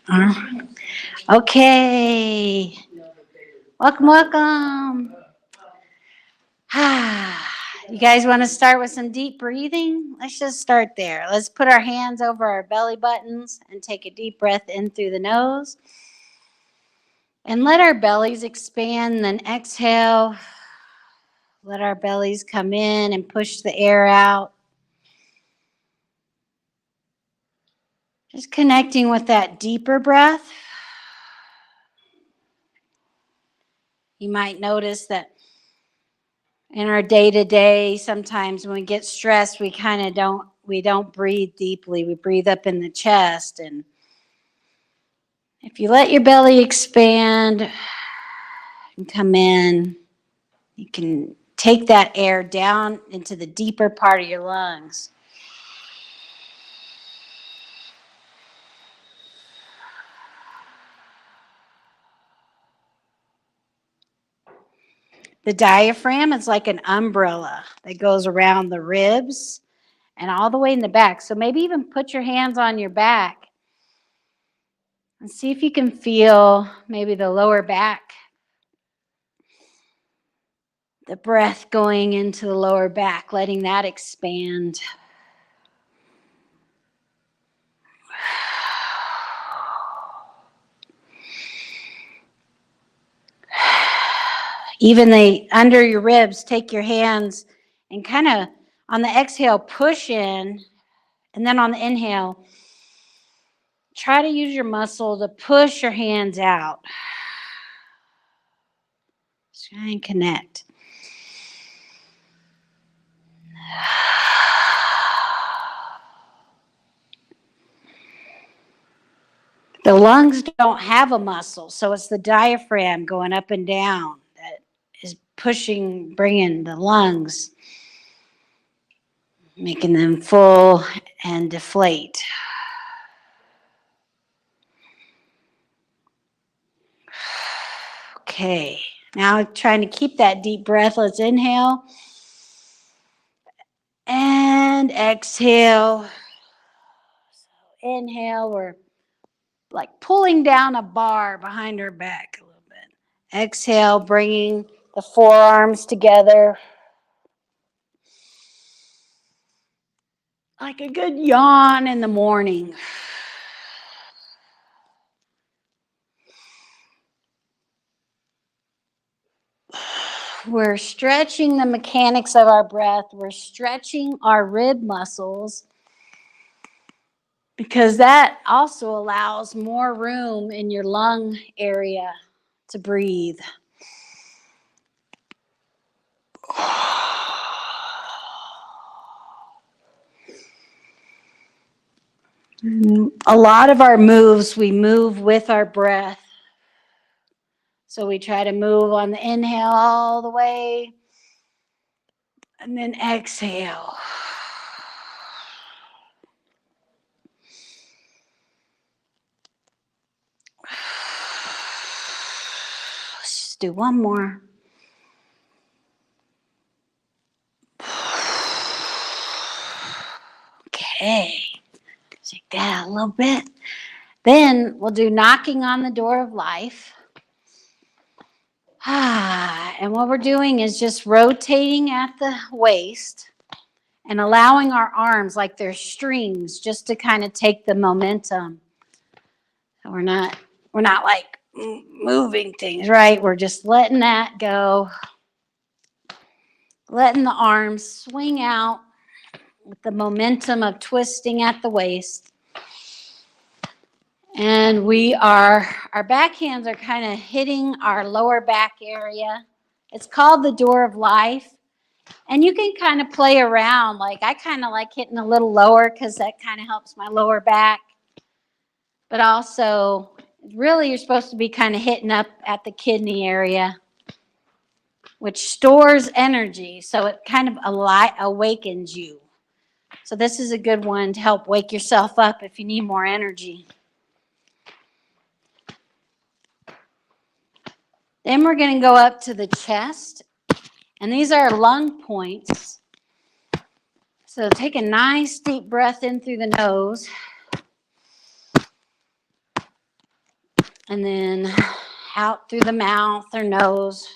Uh, Okay. Welcome, welcome. You guys want to start with some deep breathing? Let's just start there. Let's put our hands over our belly buttons and take a deep breath in through the nose. And let our bellies expand, then exhale. Let our bellies come in and push the air out. Just connecting with that deeper breath. You might notice that in our day-to-day, sometimes when we get stressed, we kind of don't breathe deeply. We breathe up in the chest. And if you let your belly expand and come in, you can take that air down into the deeper part of your lungs. The diaphragm is like an umbrella that goes around the ribs and all the way in the back. So maybe even put your hands on your back and see if you can feel maybe the lower back, the breath going into the lower back, letting that expand. Even under your ribs, take your hands and kind of on the exhale, push in. And then on the inhale, try to use your muscle to push your hands out. Try and connect. The lungs don't have a muscle, so it's the diaphragm going up and down that is pushing, bringing the lungs, making them full and deflate. Okay, now trying to keep that deep breath. Let's inhale and exhale. So inhale, we're like pulling down a bar behind our back a little bit. Exhale, bringing the forearms together. Like a good yawn in the morning. We're stretching the mechanics of our breath. We're stretching our rib muscles because that also allows more room in your lung area to breathe. A lot of our moves, we move with our breath. So we try to move on the inhale all the way and then exhale. Let's just do one more. Okay, shake that out a little bit. Then we'll do knocking on the door of life. And what we're doing is just rotating at the waist and allowing our arms like they're strings just to kind of take the momentum. So we're not like moving things, right? We're just letting that go. Letting the arms swing out with the momentum of twisting at the waist. And our back hands are kind of hitting our lower back area. It's called the door of life. And you can kind of play around. Like I kind of like hitting a little lower because that kind of helps my lower back. But also, really, you're supposed to be kind of hitting up at the kidney area, which stores energy. So it kind of awakens you. So this is a good one to help wake yourself up if you need more energy. Then we're going to go up to the chest. And these are lung points. So take a nice deep breath in through the nose. And then out through the mouth or nose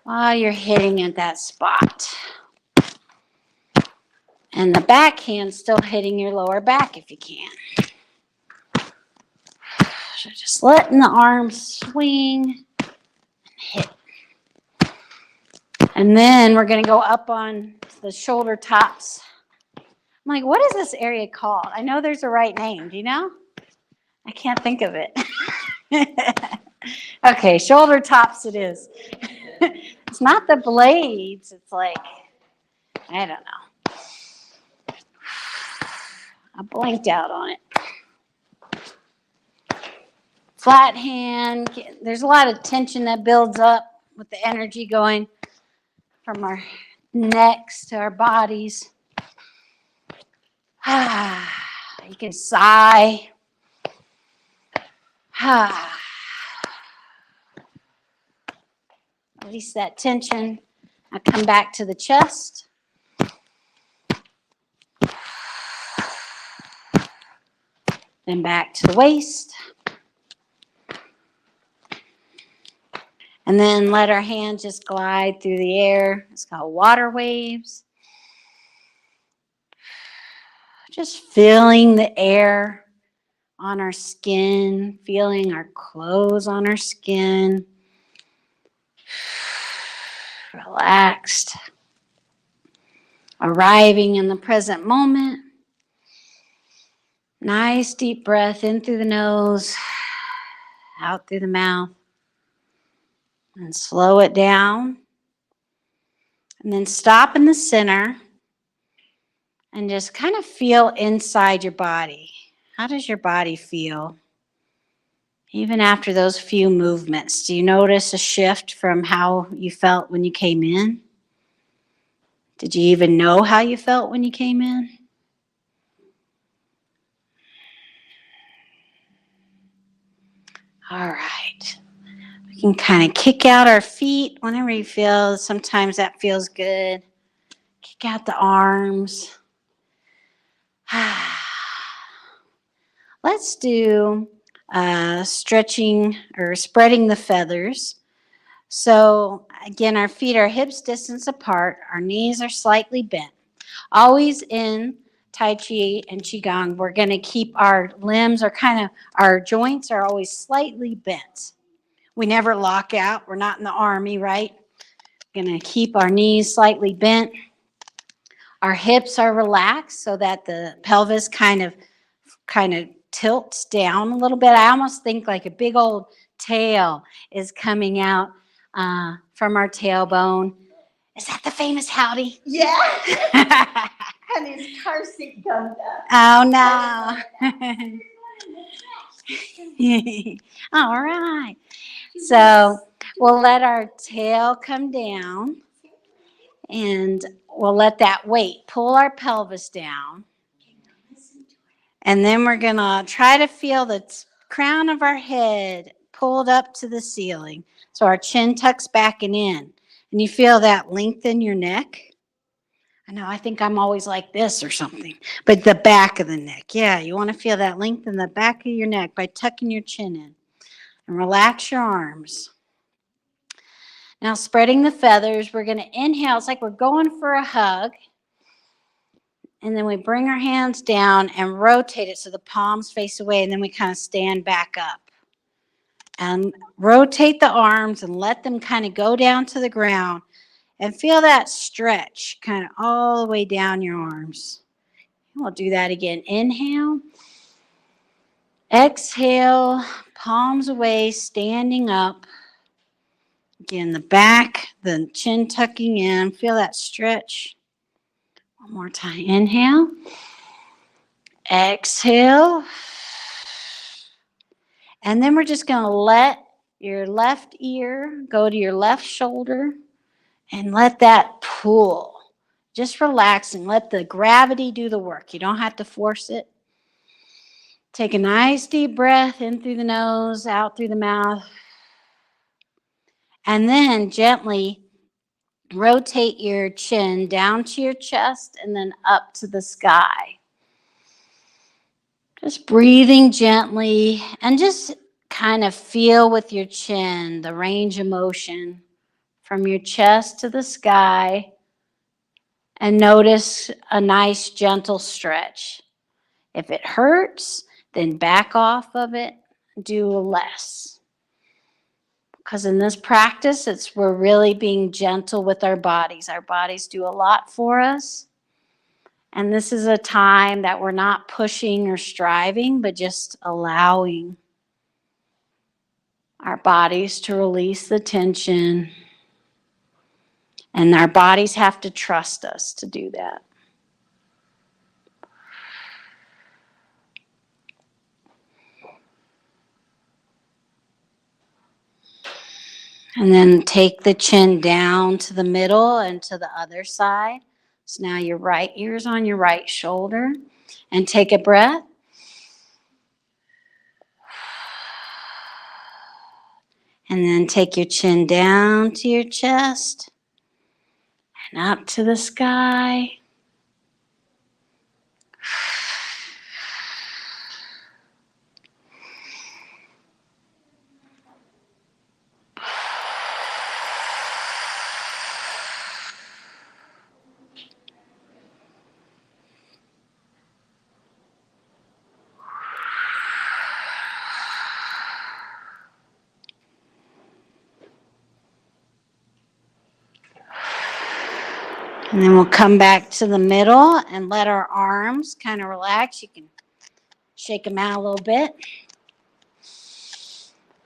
while you're hitting at that spot. And the backhand still hitting your lower back if you can. So just letting the arms swing and hit. And then we're going to go up on the shoulder tops. I'm like, what is this area called? I know there's a right name. Do you know? I can't think of it. Okay, shoulder tops it is. It's not the blades. It's like, I don't know. I blanked out on it. Flat hand. There's a lot of tension that builds up with the energy going from our necks to our bodies. You can sigh. Release that tension. Now come back to the chest. Then back to the waist. And then let our hands just glide through the air. It's called water waves. Just feeling the air on our skin, feeling our clothes on our skin. Relaxed. Arriving in the present moment. Nice deep breath in through the nose, out through the mouth. And slow it down. And then stop in the center and just kind of feel inside your body. How does your body feel? Even after those few movements, do you notice a shift from how you felt when you came in? Did you even know how you felt when you came in? All right. We can kind of kick out our feet whenever you feel. Sometimes that feels good. Kick out the arms. Let's do stretching or spreading the feathers. So again, our feet are hips distance apart. Our knees are slightly bent. Always in Tai Chi and Qigong, we're going to keep our limbs or our joints are always slightly bent. We never lock out. We're not in the army, right? Going to keep our knees slightly bent. Our hips are relaxed so that the pelvis kind of tilts down a little bit. I almost think like a big old tail is coming out from our tailbone. Is that the famous howdy? Yeah. And his car seat comes up. Oh, no. All right. So we'll let our tail come down and we'll let that weight pull our pelvis down. And then we're going to try to feel the crown of our head pulled up to the ceiling. So our chin tucks back and in. And you feel that lengthen your neck. I know, I think I'm always like this or something. But the back of the neck. Yeah, you want to feel that lengthen the back of your neck by tucking your chin in. And relax your arms. Now spreading the feathers, we're going to inhale. It's like we're going for a hug. And then we bring our hands down and rotate it so the palms face away. And then we kind of stand back up. And rotate the arms and let them kind of go down to the ground. And feel that stretch kind of all the way down your arms. We'll do that again. Inhale. Exhale. Palms away, standing up. Again, the back, the chin tucking in. Feel that stretch. One more time. Inhale. Exhale. And then we're just going to let your left ear go to your left shoulder and let that pull. Just relax and let the gravity do the work. You don't have to force it. Take a nice deep breath in through the nose, out through the mouth. And then gently rotate your chin down to your chest and then up to the sky. Just breathing gently and just kind of feel with your chin the range of motion from your chest to the sky, and notice a nice gentle stretch. If it hurts, then back off of it, do less. Because in this practice, we're really being gentle with our bodies. Our bodies do a lot for us. And this is a time that we're not pushing or striving, but just allowing our bodies to release the tension. And our bodies have to trust us to do that. And then take the chin down to the middle and to the other side. So now your right ear's on your right shoulder. And take a breath. And then take your chin down to your chest and up to the sky. And then we'll come back to the middle and let our arms kind of relax. You can shake them out a little bit.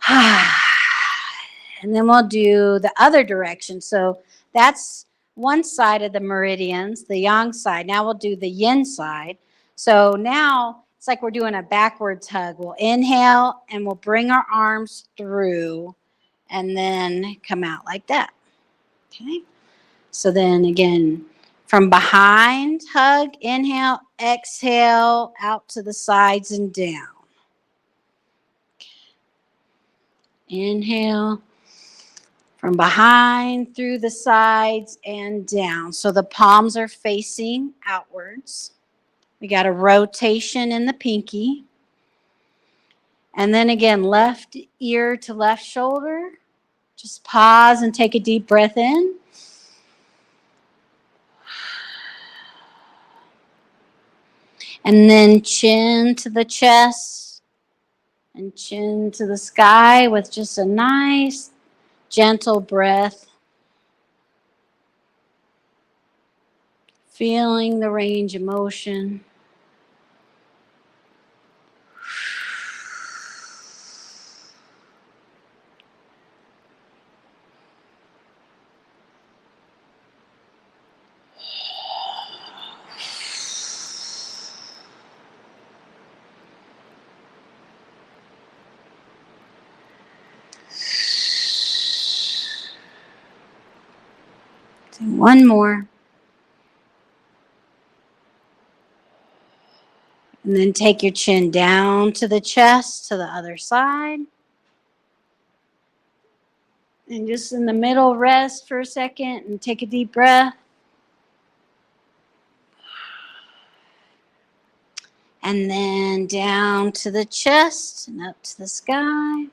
And then we'll do the other direction. So that's one side of the meridians, the yang side. Now we'll do the yin side. So now it's like we're doing a backwards hug. We'll inhale and we'll bring our arms through and then come out like that. Okay. So then again, from behind, hug, inhale, exhale, out to the sides and down. Inhale, from behind, through the sides, and down. So the palms are facing outwards. We got a rotation in the pinky. And then again, left ear to left shoulder. Just pause and take a deep breath in. And then chin to the chest and chin to the sky with just a nice, gentle breath. Feeling the range of motion. One more. And then take your chin down to the chest, to the other side. And just in the middle, rest for a second and take a deep breath. And then down to the chest and up to the sky.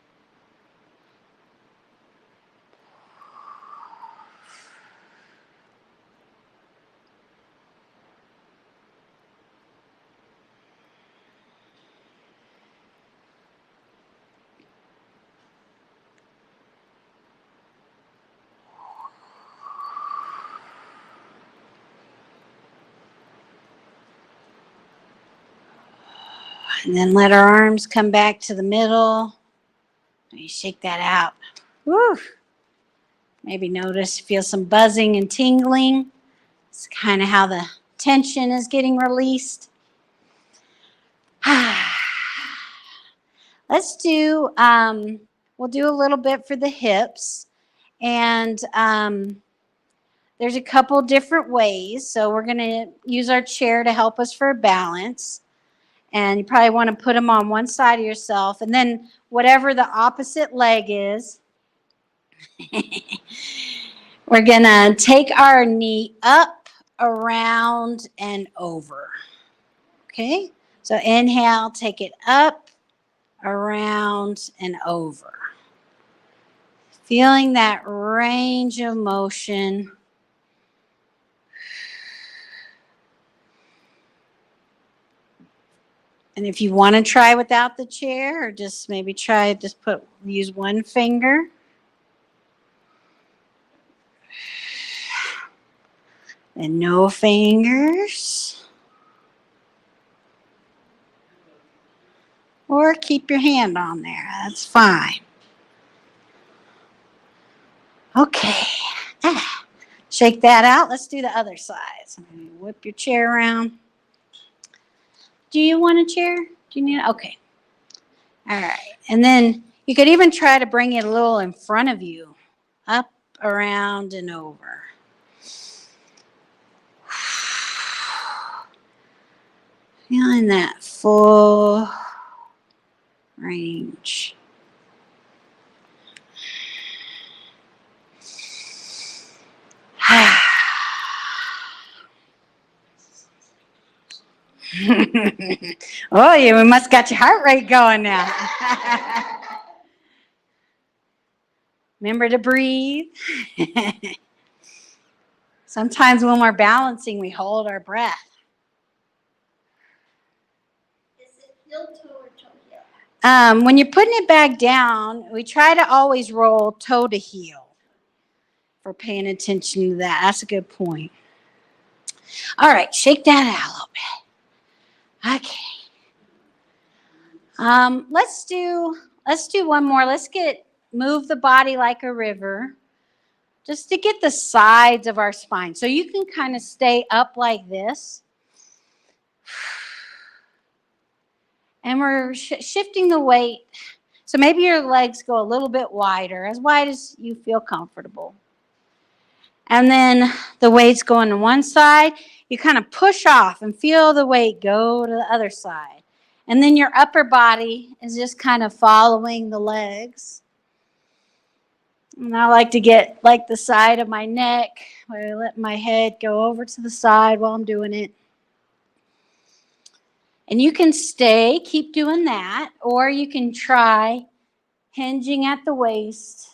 And then let our arms come back to the middle. Let me shake that out. Woo. Maybe feel some buzzing and tingling. It's kind of how the tension is getting released. Let's do, we'll do a little bit for the hips. And there's a couple different ways. So we're going to use our chair to help us for balance. And you probably want to put them on one side of yourself. And then whatever the opposite leg is, We're gonna take our knee up, around, and over. Okay? So inhale, take it up, around, and over. Feeling that range of motion. And if you want to try without the chair, or just maybe use one finger. And no fingers. Or keep your hand on there. That's fine. Okay. Shake that out. Let's do the other side. So whip your chair around. Do you want a chair? Do you need it? Okay. All right. And then you could even try to bring it a little in front of you. Up, around, and over. Feeling that full range. Oh, yeah, we must got your heart rate going now. Remember to breathe. Sometimes when we're balancing, we hold our breath. Is it heel toe or toe heel? When you're putting it back down, we try to always roll toe to heel. For paying attention to that. That's a good point. All right, shake that out a little bit. Okay. Let's do one more. Move the body like a river, just to get the sides of our spine. So you can kind of stay up like this. And we're shifting the weight. So maybe your legs go a little bit wider, as wide as you feel comfortable. And then the weight's going to one side. You kind of push off and feel the weight go to the other side. And then your upper body is just kind of following the legs. And I like to get like the side of my neck, where I let my head go over to the side while I'm doing it. And you can keep doing that, or you can try hinging at the waist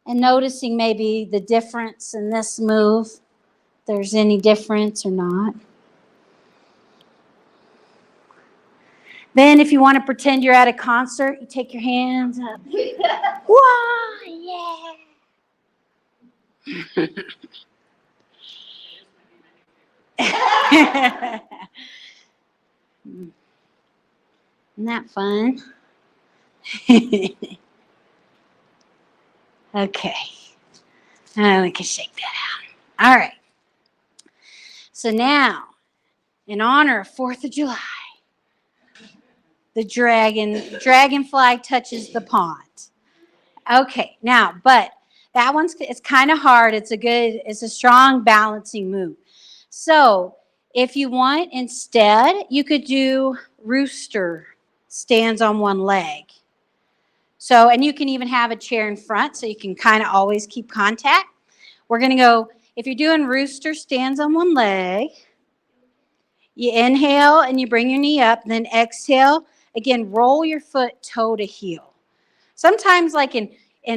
and noticing maybe the difference in this move, if there's any difference or not. Then if you want to pretend you're at a concert, you take your hands up. Whoa, yeah. Isn't that fun? Okay. We can shake that out. All right. So now, in honor of 4th of July, the dragonfly touches the pond. Okay, now, but that it's kind of hard. It's a strong balancing move. So if you want, instead, you could do rooster, stands on one leg. So, and you can even have a chair in front so you can kind of always keep contact. We're going to go, if you're doing rooster, stands on one leg, you inhale and you bring your knee up, then exhale. Again, roll your foot toe to heel. Sometimes like in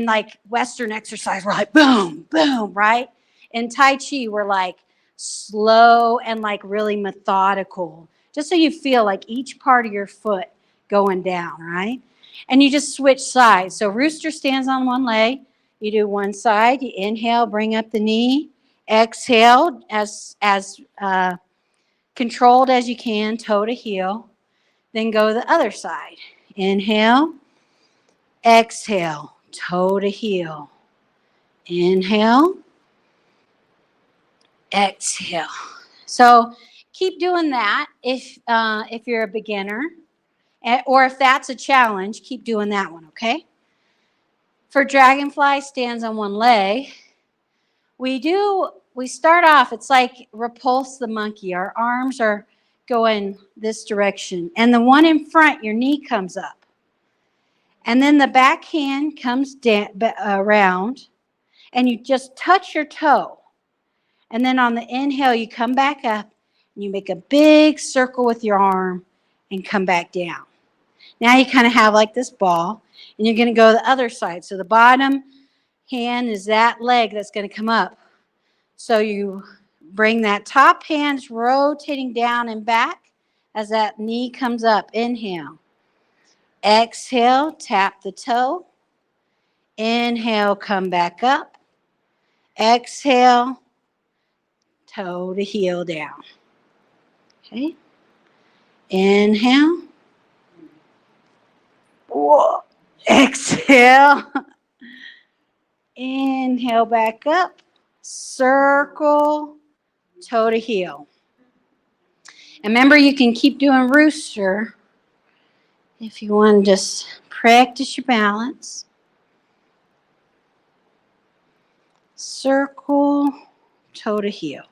like Western exercise, we're like boom, boom, right? In Tai Chi, we're like slow and like really methodical, just so you feel like each part of your foot going down, right? And you just switch sides. So rooster stands on one leg. You do one side. You inhale, bring up the knee. Exhale as controlled as you can, toe to heel. Then go the other side. Inhale, exhale, toe to heel. Inhale, exhale. So keep doing that if you're a beginner, or if that's a challenge, keep doing that one, okay? For dragonfly stands on one leg, we start off, it's like repulse the monkey. Our arms are going this direction. And the one in front, your knee comes up. And then the back hand comes around. and you just touch your toe. And then on the inhale, you come back up and you make a big circle with your arm and come back down. Now you kind of have like this ball, and you're going to go to the other side. So the bottom hand is that leg that's going to come up. So you bring that top hand rotating down and back as that knee comes up. Inhale. Exhale, tap the toe. Inhale, come back up. Exhale, toe to heel down. Okay. Inhale. Whoa. Exhale. Inhale back up. Circle, toe to heel. And remember, you can keep doing rooster if you want to just practice your balance. Circle, toe to heel.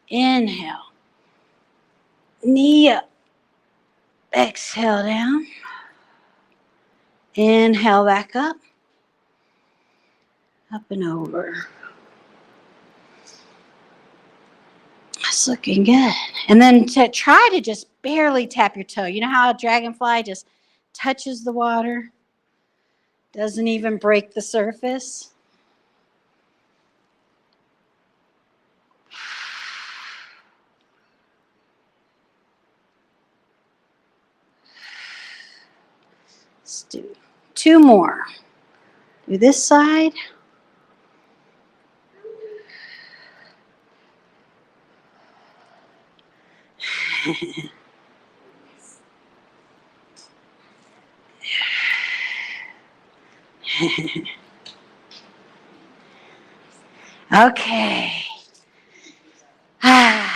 Inhale. Knee up. Exhale down. Inhale back up. Up and over. That's looking good. And then to try to just barely tap your toe. You know how a dragonfly just touches the water? Doesn't even break the surface? Let's do 2 more. Do this side. Okay. That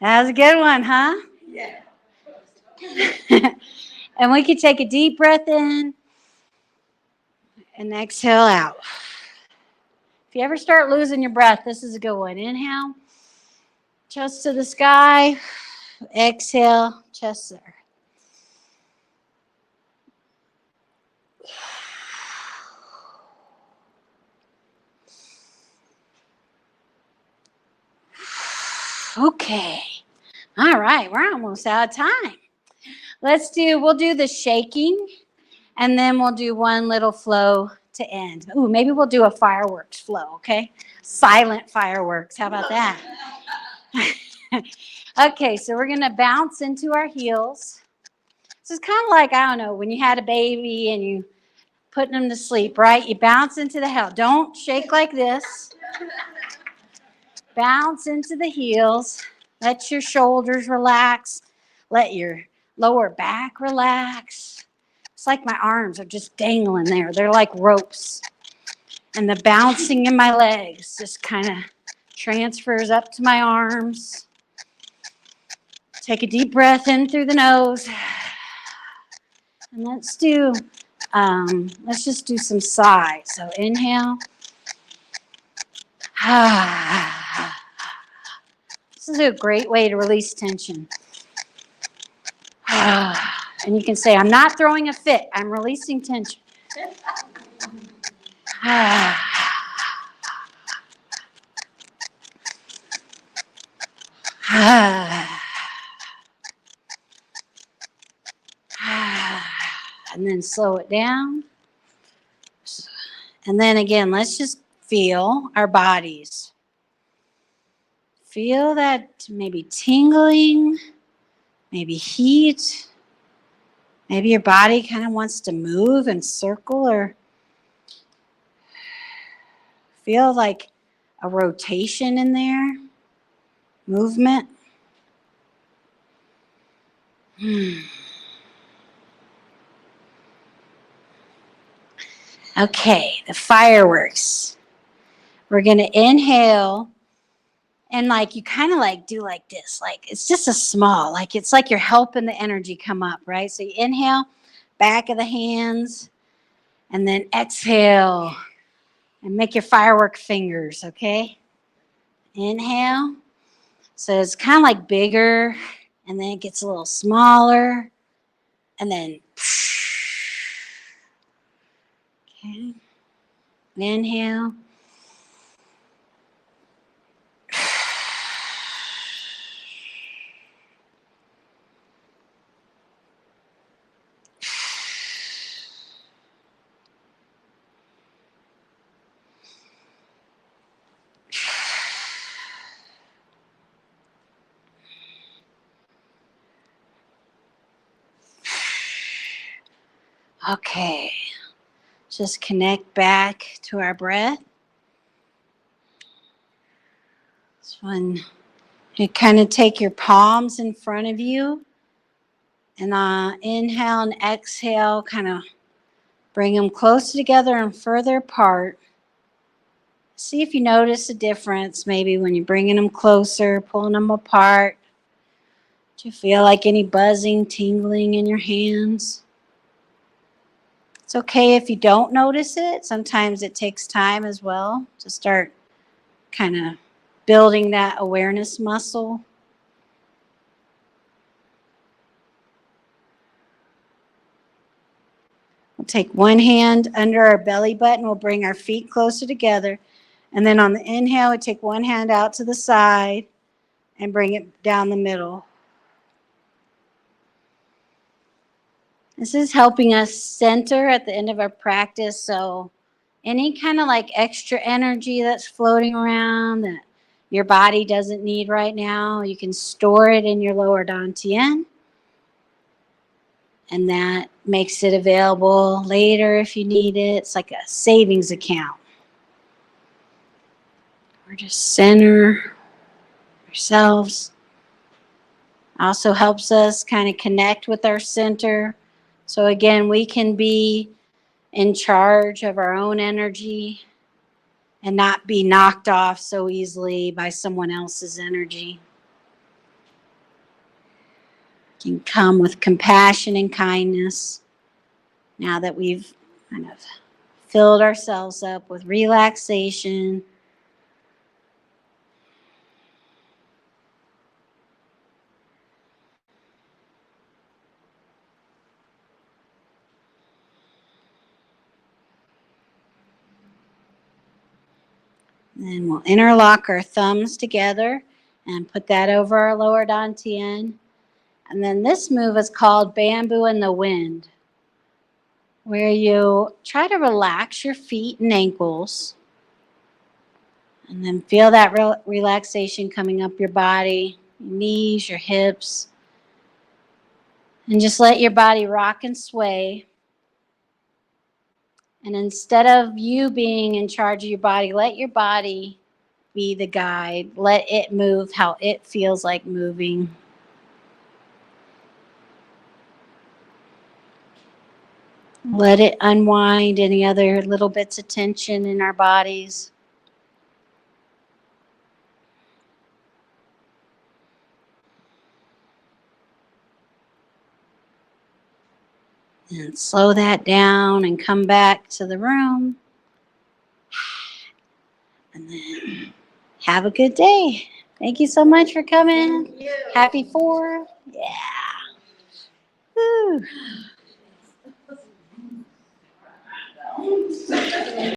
was a good one, huh? Yeah. And we could take a deep breath in and exhale out. If you ever start losing your breath, this is a good one. Inhale, chest to the sky. Exhale, chest there. Okay. All right, we're almost out of time. We'll do the shaking, and then we'll do one little flow to end. Ooh, maybe we'll do a fireworks flow, okay? Silent fireworks. How about that? Okay, so we're going to bounce into our heels. This is kind of like, I don't know, when you had a baby and you putting them to sleep, right? You bounce into the heel. Don't shake like this. Bounce into the heels. Let your shoulders relax. Let your lower back relax. It's like my arms are just dangling there. They're like ropes. And the bouncing in my legs just kind of transfers up to my arms. Take a deep breath in through the nose. And let's just do some sighs. So inhale. This is a great way to release tension. And you can say, I'm not throwing a fit. I'm releasing tension. And then slow it down. And then again, let's just feel our bodies. Feel that maybe tingling, maybe heat. Maybe your body kind of wants to move and circle, or feel like a rotation in there, movement. Okay, the fireworks. We're going to inhale, and like you kind of like do like this. Like it's just a small, like it's like you're helping the energy come up, right? So you inhale, back of the hands, and then exhale and make your firework fingers, okay? Inhale. So it's kind of like bigger, and then it gets a little smaller, and then okay. Inhale. Okay. Just connect back to our breath. This one, you kind of take your palms in front of you and inhale and exhale, kind of bring them closer together and further apart. See if you notice a difference maybe when you're bringing them closer, pulling them apart. Do you feel like any buzzing, tingling in your hands? It's okay if you don't notice it. Sometimes it takes time as well to start kind of building that awareness muscle. We'll take one hand under our belly button. We'll bring our feet closer together. And then on the inhale, we take one hand out to the side and bring it down the middle. This is helping us center at the end of our practice. So any kind of like extra energy that's floating around that your body doesn't need right now, you can store it in your lower dantian. And that makes it available later if you need it. It's like a savings account. Or just center ourselves. Also helps us kind of connect with our center. So again, we can be in charge of our own energy and not be knocked off so easily by someone else's energy. Can come with compassion and kindness now that we've kind of filled ourselves up with relaxation. Then we'll interlock our thumbs together and put that over our lower dantian. And then this move is called Bamboo in the Wind, where you try to relax your feet and ankles. And then feel that relaxation coming up your body, your knees, your hips. And just let your body rock and sway. And instead of you being in charge of your body, let your body be the guide. Let it move how it feels like moving. Let it unwind any other little bits of tension in our bodies. And slow that down and come back to the room. And then have a good day. Thank you so much for coming. Thank you. Happy 4. Yeah. Woo.